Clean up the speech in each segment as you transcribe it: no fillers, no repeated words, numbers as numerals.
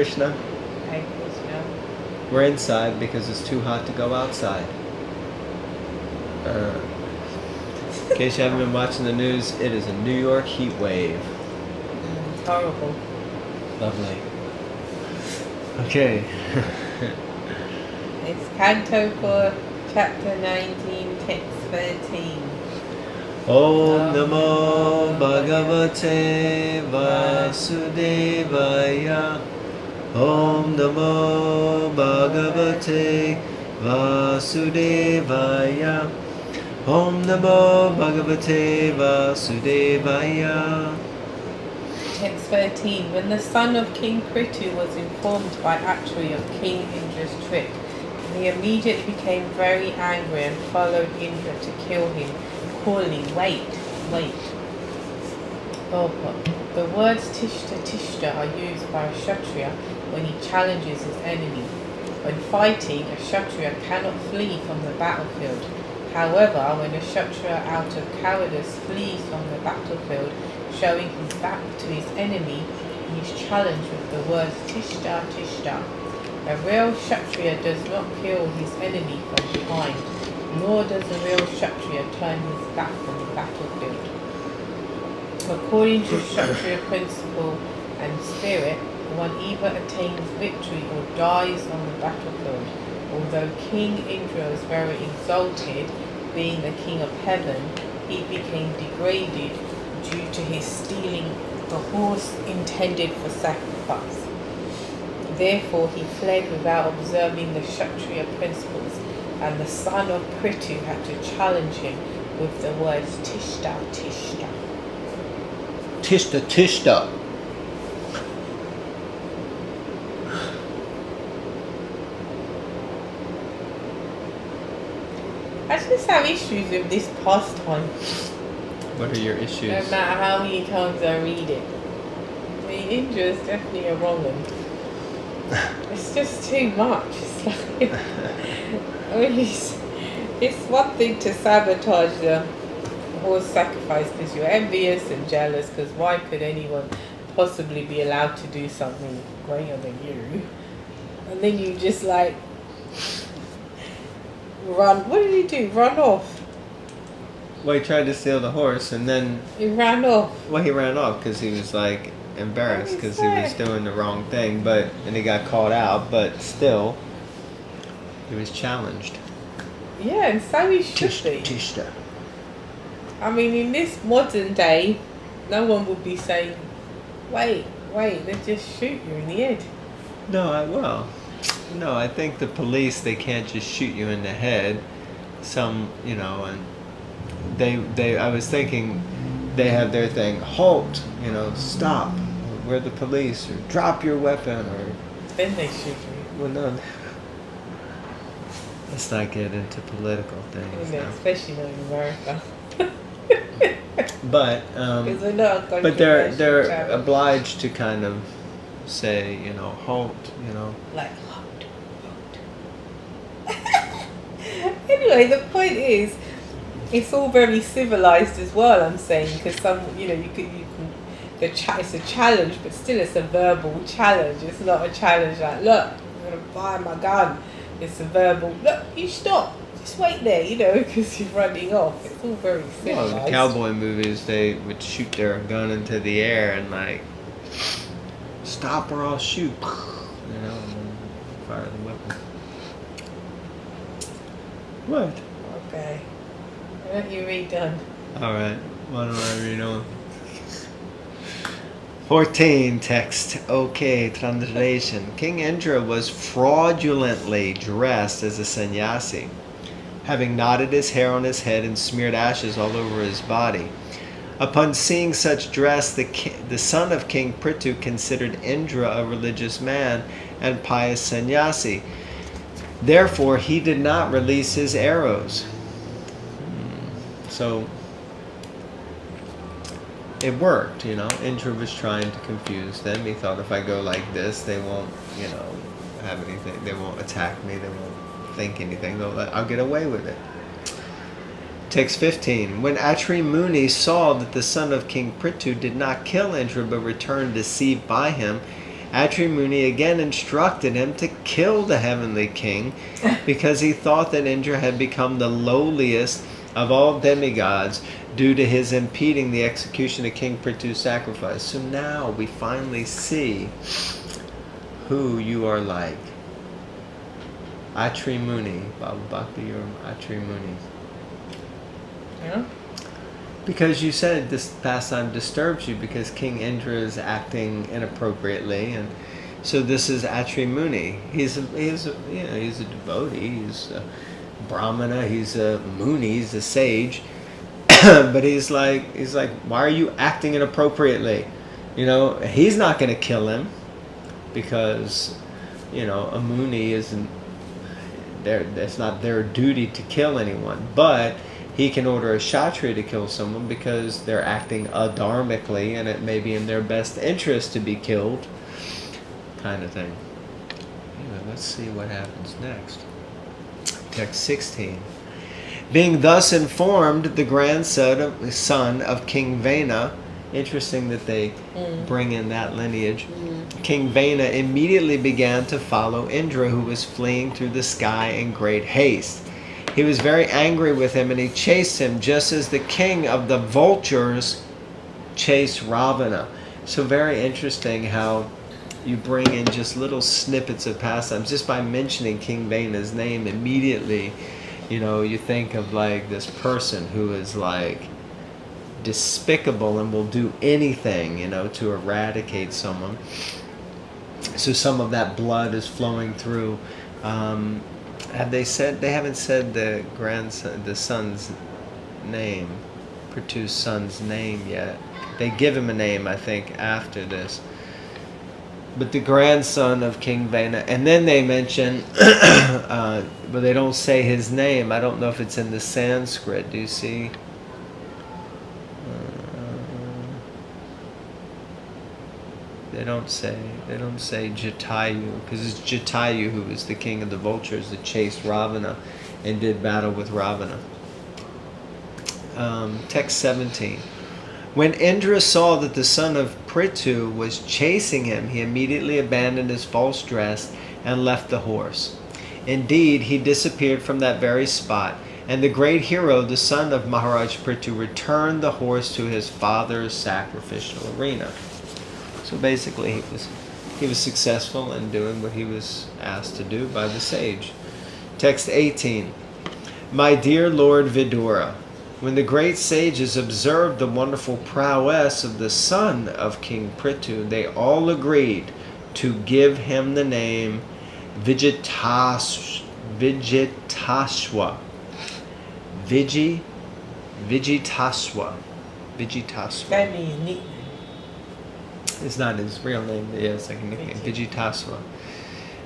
Krishna. Hare Krishna. We're inside because it's too hot to go outside. In case you haven't been watching the news, it is a New York heat wave. It's horrible. Lovely. Okay. It's Canto 4, Chapter 19, Text 13. Om Namo Bhagavate Vasudevaya. Om Namo Bhagavate Vasudevaya. Om Namo Bhagavate Vasudevaya. Text 13. When the son of King Prithu was informed by Atri of King Indra's trick, he immediately became very angry and followed Indra to kill him, calling, wait. The words tishta are used by a Kshatriya when he challenges his enemy. When fighting, a Kshatriya cannot flee from the battlefield. However, when a Kshatriya out of cowardice flees from the battlefield, showing his back to his enemy, he is challenged with the words tishta. A real Kshatriya does not kill his enemy from behind, nor does a real Kshatriya turn his back from the battlefield. According to Kshatriya principle and spirit, one either attains victory or dies on the battlefield. Although King Indra was very exalted, being the king of heaven, he became degraded due to his stealing the horse intended for sacrifice. Therefore he fled without observing the Kshatriya principles, and the son of Prithu had to challenge him with the words tishta. Tishta. I just have issues with this pastime. What are your issues? No matter how many times I read it. I mean, Indra is definitely a wrong one. It's just too much. It's like, I mean, it's one thing to sabotage the horse sacrifice because you're envious and jealous, because why could anyone possibly be allowed to do something greater than you? And then you just like run. What did he do? Run off? Well, he tried to steal the horse and then... He ran off. Well, he ran off because he was like embarrassed because he was doing the wrong thing, and he got caught out, but still, he was challenged. Yeah, and so he should be. Tishta. I mean, in this modern day, no one would be saying, wait, they just shoot you in the head. No, I think the police, they can't just shoot you in the head. Some, and I was thinking they have their thing, halt, stop, we're the police, or drop your weapon, or... Then they shoot you. Well, no. Let's not get into political things now. Especially not in America. But they're obliged to kind of say, halt, Like, halt. Anyway, the point is, it's all very civilized as well, I'm saying, because it's a challenge, but still it's a verbal challenge. It's not a challenge like, look, I'm going to buy my gun. It's a verbal, look, you stop. Just wait there, because you're running off. It's all very civilized. Well, the cowboy movies, they would shoot their gun into the air and stop or I'll shoot. And then fire the weapon. What? Okay. Why don't you read on? Alright, why don't I read on? 14 text. Okay, translation. King Indra was fraudulently dressed as a sannyasi, having knotted his hair on his head and smeared ashes all over his body. Upon seeing such dress, the son of King Prithu considered Indra a religious man and pious sannyasi. Therefore, he did not release his arrows. So, it worked, Indra was trying to confuse them. He thought if I go like this, they won't, have anything. They won't attack me. They won't think anything. I'll get away with it. Text 15. When Atri Muni saw that the son of King Prithu did not kill Indra but returned deceived by him, Atri Muni again instructed him to kill the heavenly king because he thought that Indra had become the lowliest of all demigods due to his impeding the execution of King Prithu's sacrifice. So now we finally see who you are like. Atri Muni, Bhava Bhakti, you're Atri Muni. Yeah. Because you said this pastime disturbs you because King Indra is acting inappropriately, and so this is Atri Muni. He's a devotee. He's a brahmana. He's a muni. He's a sage. But he's like, why are you acting inappropriately? He's not going to kill him because a muni isn't there. It's not their duty to kill anyone, but he can order a kshatriya to kill someone because they're acting adharmically and it may be in their best interest to be killed, kind of thing. Anyway, let's see what happens next. Text 16. Being thus informed, the son of King Vena, interesting that they bring in that lineage, King Vena immediately began to follow Indra, who was fleeing through the sky in great haste. He was very angry with him and he chased him just as the king of the vultures chased Ravana. So very interesting how you bring in just little snippets of pastimes. Just by mentioning King Vena's name immediately, you think of like this person who is like despicable and will do anything, to eradicate someone. So some of that blood is flowing through. Have they said? They haven't said the son's name, Prithu's son's name yet. They give him a name, I think, after this. But the grandson of King Vena, and then they mention, but they don't say his name. I don't know if it's in the Sanskrit. Do you see? They don't say Jatayu, because it's Jatayu who was the king of the vultures that chased Ravana and did battle with Ravana. Text 17. When Indra saw that the son of Prithu was chasing him, he immediately abandoned his false dress and left the horse. Indeed, he disappeared from that very spot, and the great hero, the son of Maharaj Prithu, returned the horse to his father's sacrificial arena. So basically, he was successful in doing what he was asked to do by the sage. Text 18. My dear Lord Vidura, when the great sages observed the wonderful prowess of the son of King Prithu, they all agreed to give him the name Vijitaswa. Vijitaswa. That means nickname. It's not his real name, but yeah, it's like a nickname. Vijitaswa.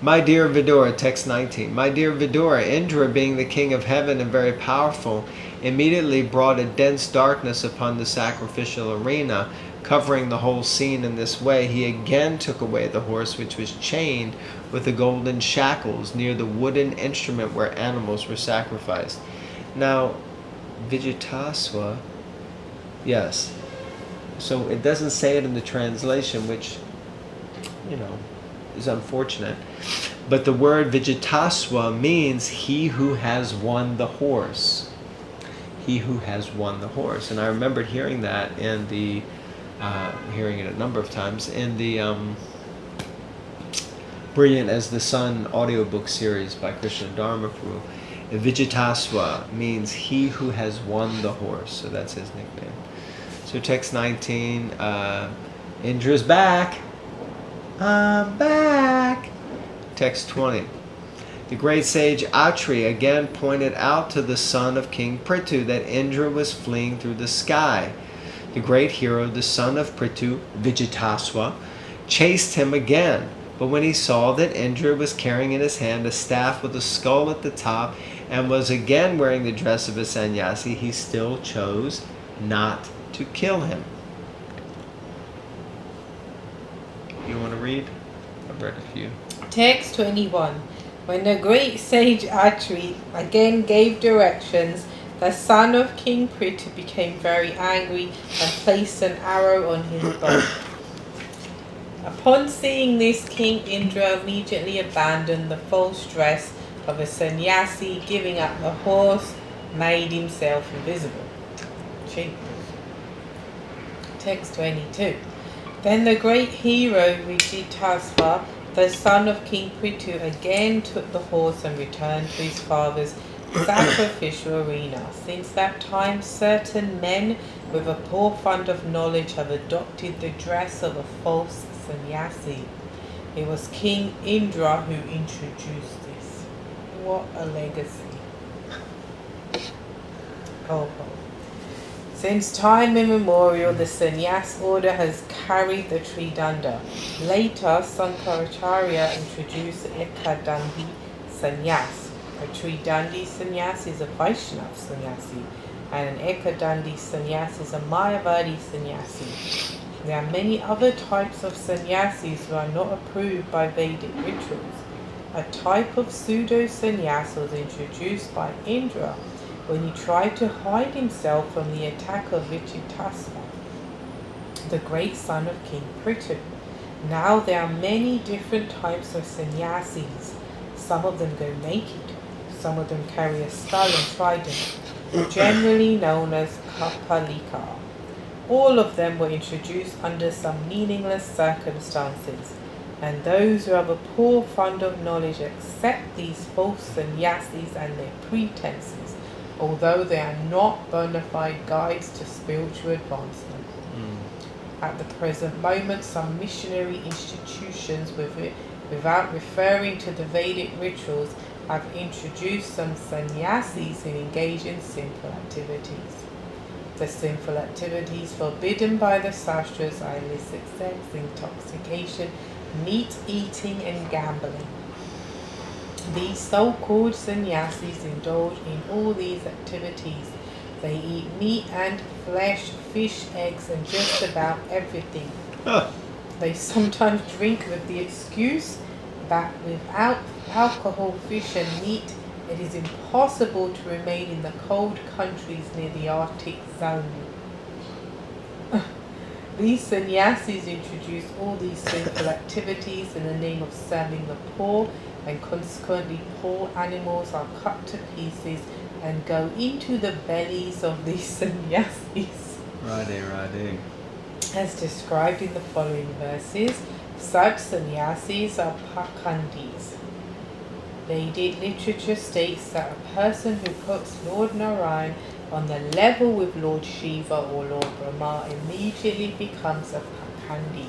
My dear Vidura, text 19. My dear Vidura, Indra, being the king of heaven and very powerful, immediately brought a dense darkness upon the sacrificial arena, covering the whole scene in this way. He again took away the horse, which was chained with the golden shackles near the wooden instrument where animals were sacrificed. Now, Vijitaswa, yes. So it doesn't say it in the translation, which, is unfortunate. But the word Vijitaswa means he who has won the horse. He who has won the horse. And I remembered hearing that in the, hearing it a number of times, in the Brilliant as the Sun audiobook series by Krishna Dharma Prabhu. Vijitaswa means he who has won the horse. So that's his nickname. So text 19, Indra's back. I'm back. Text 20. The great sage Atri again pointed out to the son of King Prithu that Indra was fleeing through the sky. The great hero, the son of Prithu, Vijitaswa, chased him again. But when he saw that Indra was carrying in his hand a staff with a skull at the top and was again wearing the dress of a sannyasi, he still chose not to kill him. You want to read? I've read a few. Text 21. When the great sage Atri again gave directions, the son of King Prithu became very angry and placed an arrow on his bow. Upon seeing this, King Indra immediately abandoned the false dress of a sannyasi, giving up the horse, made himself invisible. Cheap. Text 22. Then the great hero Bitesize, the son of King Prithu, again took the horse and returned to his father's sacrificial arena. Since that time, certain men with a poor fund of knowledge have adopted the dress of a false sannyasi. It was King Indra who introduced this. What a legacy. Since time immemorial, the sannyas order has carried the tridanda. Later, Sankaracharya introduced the Ekadandi sannyas. A tridandi sannyas is a Vaishnava sannyasi, and an Ekadandi sannyas is a Mayavadi sannyasi. There are many other types of sannyasis who are not approved by Vedic rituals. A type of pseudo-sannyas was introduced by Indra when he tried to hide himself from the attack of Bitesize, the great son of King Prithu. Now there are many different types of sannyasis. Some of them go naked, some of them carry a skull and trident, generally known as kapalika. All of them were introduced under some meaningless circumstances, and those who have a poor fund of knowledge accept these false sannyasis and their pretenses, although they are not bona fide guides to spiritual advancement. At the present moment, some missionary institutions, without referring to the Vedic rituals, have introduced some sannyasis who engage in sinful activities. The sinful activities forbidden by the sastras are illicit sex, intoxication, meat eating, and gambling. These so-called sannyasis indulge in all these activities. They eat meat and flesh, fish, eggs, and just about everything. They sometimes drink with the excuse that without alcohol, fish, and meat, it is impossible to remain in the cold countries near the Arctic zone. These sannyasis introduce all these sinful activities in the name of serving the poor, and consequently poor animals are cut to pieces and go into the bellies of these sannyasis. Radhe. As described in the following verses, such sannyasis are pakhandis. Vedic literature states that a person who puts Lord Narayan on the level with Lord Shiva or Lord Brahma immediately becomes a pakhandi.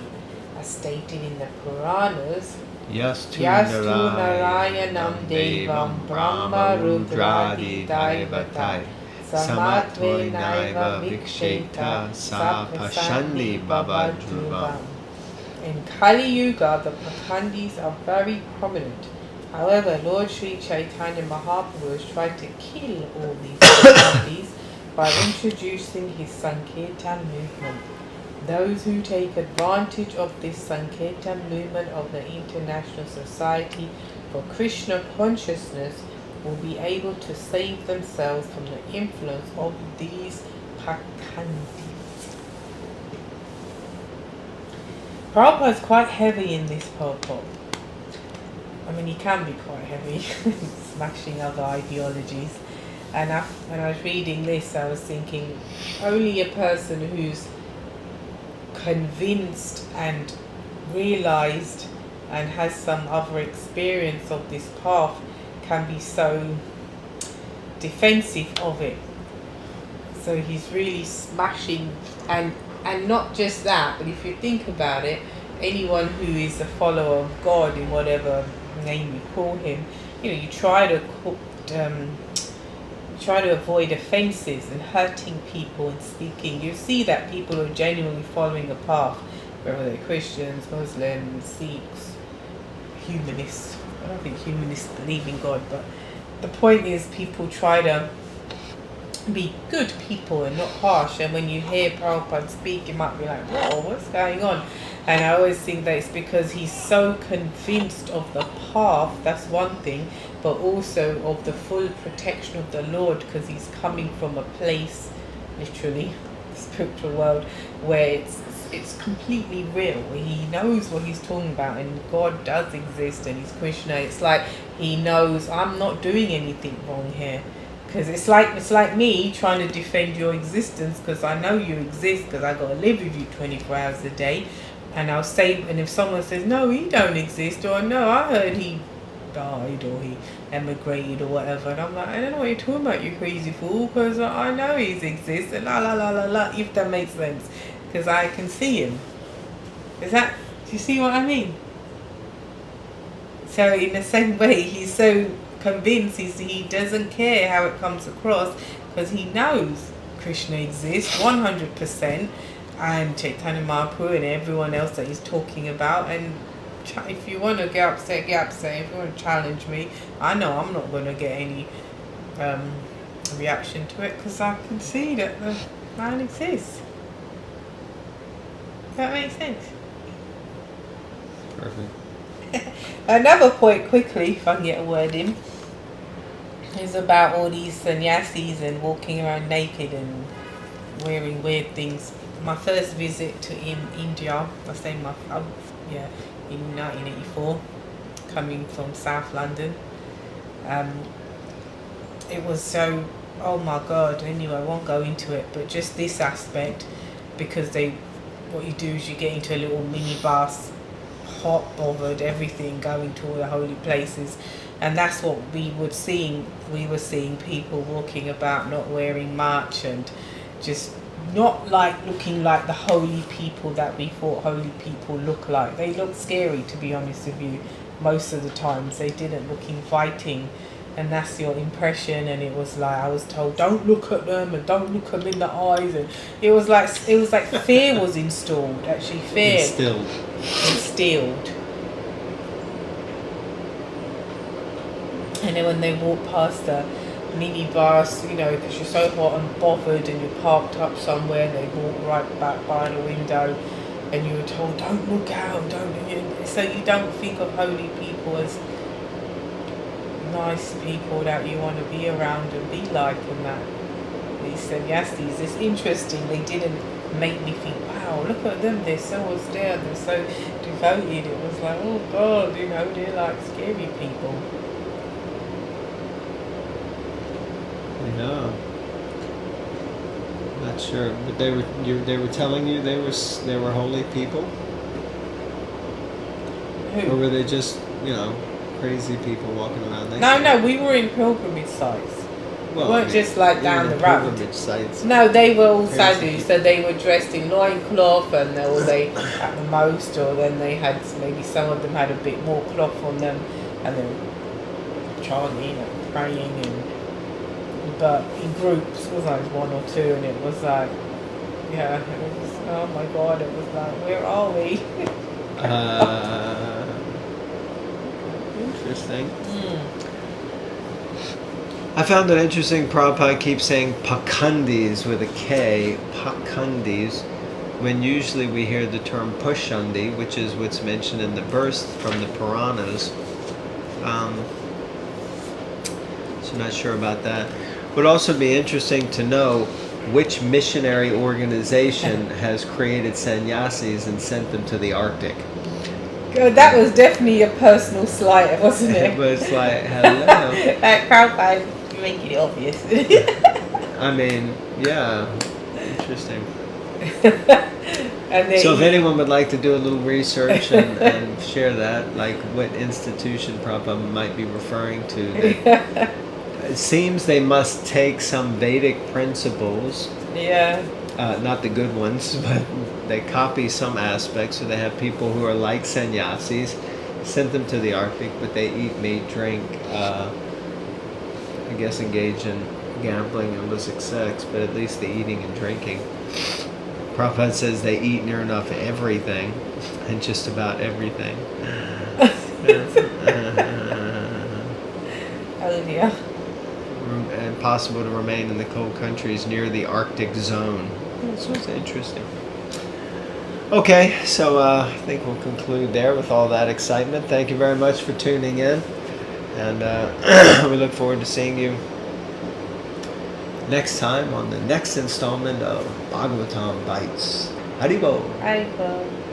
As stated in the Puranas, Yastu Narayanam Devam Brahma Rudradi Daivatai Samatve Naiva Viksheta Sa Pashandi Babadruvam. In Kali Yuga, the Pakhandis are very prominent. However, Lord Sri Chaitanya Mahaprabhu has tried to kill all these Pakhandis by introducing his Sankirtan movement. Those who take advantage of this Sankirtan movement of the International Society for Krishna Consciousness will be able to save themselves from the influence of these Pakhandis. Prabhupada is quite heavy in this purport. I mean, he can be quite heavy, smashing other ideologies. And when I was reading this, I was thinking, only a person who's convinced and realized and has some other experience of this path can be so defensive of it. So he's really smashing, and not just that, but if you think about it, anyone who is a follower of God in whatever name you call him, you try to avoid offences and hurting people and speaking. You see that people are genuinely following a path, whether they're Christians, Muslims, Sikhs, humanists. I don't think humanists believe in God, but the point is people try to be good people and not harsh. And when you hear Prabhupada speak, you might be like, whoa, what's going on? And I always think that it's because he's so convinced of the path, that's one thing, but also of the full protection of the Lord, because he's coming from a place, literally, the spiritual world, where it's it's completely real. He knows what he's talking about, and God does exist, and he's Krishna. It's like he knows I'm not doing anything wrong here, because it's like me trying to defend your existence because I know you exist, because I got to live with you 24 hours a day, and I'll say, and if someone says no, he don't exist, or no, I heard he died or he emigrated or whatever, and I'm like, I don't know what you're talking about, you crazy fool, because I know he exists, and la la la la la, if that makes sense, because I can see him. Do you see what I mean? So in the same way, he's so convinced, he doesn't care how it comes across, because he knows Krishna exists 100%, and Chaitanya Mahaprabhu and everyone else that he's talking about. And if you want to get upset, get upset. If you want to challenge me, I know I'm not going to get any reaction to it, because I can see that the man exists. Does that make sense? Perfect. Another point, quickly, if I can get a word in, is about all these sannyasis and walking around naked and wearing weird things. My first visit to India, I say in 1984, coming from South London. It was so, oh my God, anyway, I won't go into it, but just this aspect, because what you do is you get into a little mini bus, hot, bothered, everything, going to all the holy places, and that's what we were seeing. We were seeing people walking about not wearing much, and just not like looking like the holy people that we thought holy people look like. They looked scary, to be honest with you. Most of the times they didn't look inviting, and that's your impression. And it was like I was told, don't look at them and don't look them in the eyes, and it was like fear was installed. Actually, fear instilled. And then when they walk past the minibus, because you're so hot and bothered, and you're parked up somewhere, and they walk right back by the window, and you were told, don't look out, so you don't think of holy people as nice people that you want to be around and be like, and that. These sannyasis, it's interesting, they didn't make me think, wow, look at them, they're so austere, they're so devoted. It was like, oh God, they're like scary people. No, not sure, but they were telling you they were holy people. Who? Or were they just crazy people walking around? No, we were in pilgrimage sites. Well, we weren't just like down the road. Pilgrimage sites. No, they were all sadhus, so they were dressed in loincloth, and they at the most, or then they had, maybe some of them had a bit more cloth on them, and they were chanting and praying, but in groups. It was like one or two, and it was like, it was, oh my God, it was like, where are we? Interesting. I found it interesting, Prabhupada keeps saying pakandis with a K, pakandis, when usually we hear the term pushandi, which is what's mentioned in the verse from the Puranas. So not sure about that. Would also be interesting to know which missionary organization has created sannyasis and sent them to the Arctic. God, that was definitely a personal slight, wasn't it? It was like, hello. That Prabhupada making it obvious. I mean, yeah, interesting. And So if anyone would like to do a little research and share that, like what institution Prabhupada might be referring to, it seems they must take some Vedic principles. Yeah. Not the good ones, but they copy some aspects. So they have people who are like sannyasis, sent them to the Arctic, but they eat meat, drink, I guess engage in gambling and illicit sex, but at least the eating and drinking. Prabhupada says they eat near enough everything, and just about everything. Oh dear. And possible to remain in the cold countries near the Arctic zone. So it's interesting. Okay, so I think we'll conclude there with all that excitement. Thank you very much for tuning in, and we look forward to seeing you next time on the next installment of Bhagavatam Bites. Haribo. Haribol.